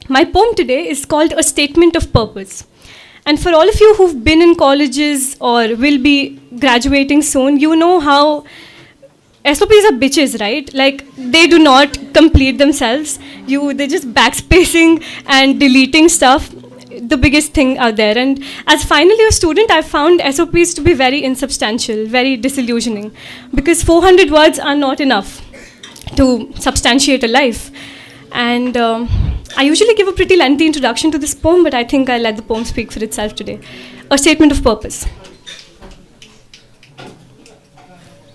My poem today is called A Statement of Purpose. And for all of you who've been in colleges or will be graduating soon, you know how SOPs are bitches, right? Like, they do not complete themselves. They're just backspacing and deleting stuff, the biggest thing out there. And as final year student, I found SOPs to be very insubstantial, very disillusioning, because 400 words are not enough to substantiate a life. And I usually give a pretty lengthy introduction to this poem, but I think I'll let the poem speak for itself today. A Statement of Purpose.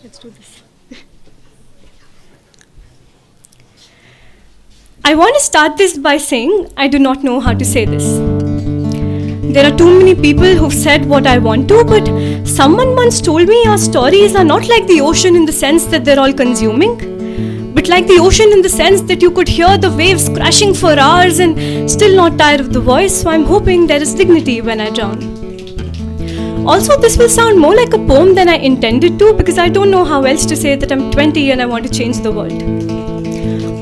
Let's do this. I want to start this by saying I do not know how to say this. There are too many people who've said what I want to, but someone once told me our stories are not like the ocean in the sense that they're all consuming, but like the ocean in the sense that you could hear the waves crashing for hours and still not tire of the voice, so I'm hoping there is dignity when I drown. Also, this will sound more like a poem than I intended to, because I don't know how else to say that I'm 20 and I want to change the world.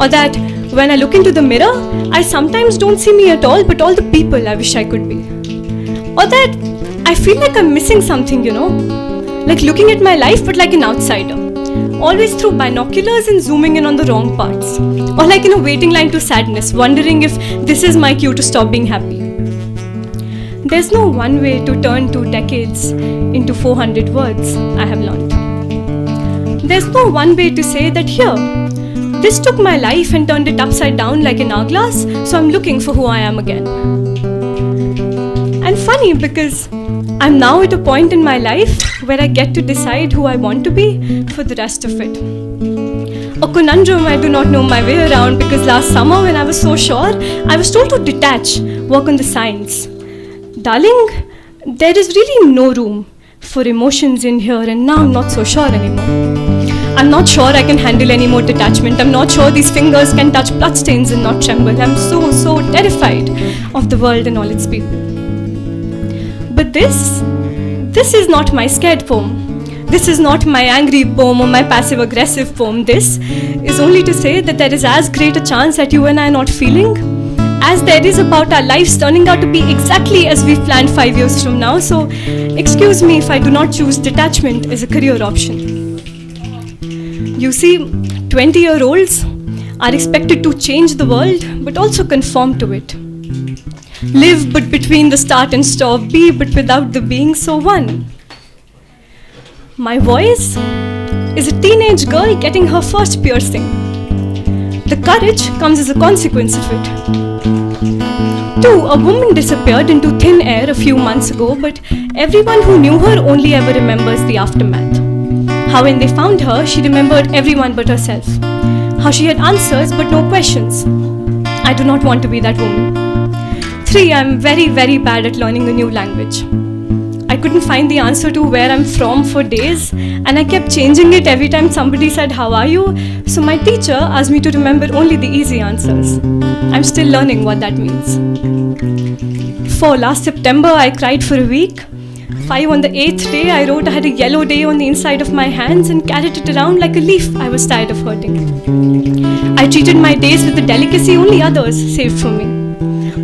Or that when I look into the mirror, I sometimes don't see me at all, but all the people I wish I could be. Or that I feel like I'm missing something, like looking at my life but like an outsider. Always through binoculars and zooming in on the wrong parts. Or like in a waiting line to sadness, wondering if this is my cue to stop being happy. There's no one way to turn 2 decades into 400 words, I have learned. There's no one way to say that here, this took my life and turned it upside down like an hourglass, so I'm looking for who I am again. And funny, because I'm now at a point in my life where I get to decide who I want to be for the rest of it. A conundrum I do not know my way around, because last summer when I was so sure, I was told to detach, work on the signs. Darling, there is really no room for emotions in here, and now I'm not so sure anymore. I'm not sure I can handle any more detachment. I'm not sure these fingers can touch bloodstains and not tremble. I'm so terrified of the world and all its people. But this is not my scared poem. This is not my angry poem or my passive-aggressive poem. This is only to say that there is as great a chance that you and I are not feeling as there is about our lives turning out to be exactly as we planned 5 years from now. So, excuse me if I do not choose detachment as a career option. You see, 20-year-olds are expected to change the world, but also conform to it. Live but between the start and stop, be but without the being, so one. My voice is a teenage girl getting her first piercing. The courage comes as a consequence of it. 2, a woman disappeared into thin air a few months ago, but everyone who knew her only ever remembers the aftermath. How when they found her, she remembered everyone but herself. How she had answers but no questions. I do not want to be that woman. 3, I'm very bad at learning a new language. I couldn't find the answer to where I'm from for days, and I kept changing it every time somebody said, "How are you?" So my teacher asked me to remember only the easy answers. I'm still learning what that means. 4, last September, I cried for a week. 5, on the 8th day, I wrote I had a yellow day on the inside of my hands and carried it around like a leaf I was tired of hurting. I treated my days with the delicacy only others saved for me.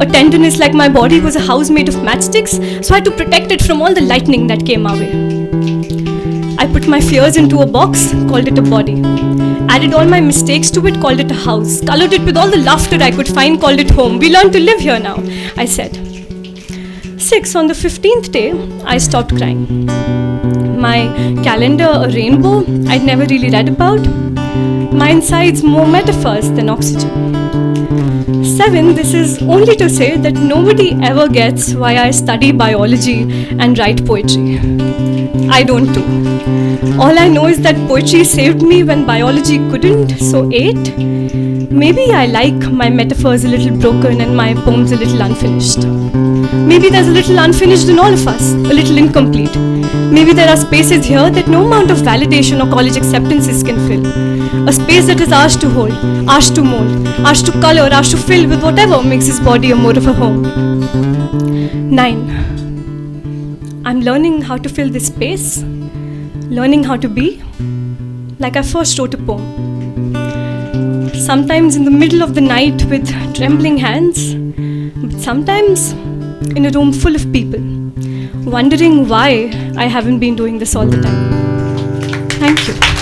A tenderness like my body was a house made of matchsticks, so I had to protect it from all the lightning that came our way. I put my fears into a box, called it a body. Added all my mistakes to it, called it a house. Colored it with all the laughter I could find, called it home. We learned to live here now, I said. 6, on the 15th day, I stopped crying. My calendar, a rainbow I'd never really read about. My insides, more metaphors than oxygen. 7, this is only to say that nobody ever gets why I study biology and write poetry. I don't too. All I know is that poetry saved me when biology couldn't, so 8. Maybe I like my metaphors a little broken and my poems a little unfinished. Maybe there's a little unfinished in all of us, a little incomplete. Maybe there are spaces here that no amount of validation or college acceptances can fill. A space that is ours to hold, ours to mold, ours to color, ours to fill with whatever makes his body a more of a home. 9. I'm learning how to fill this space, learning how to be like I first wrote a poem. sometimes in the middle of the night with trembling hands, but sometimes in a room full of people, wondering why I haven't been doing this all the time. Thank you.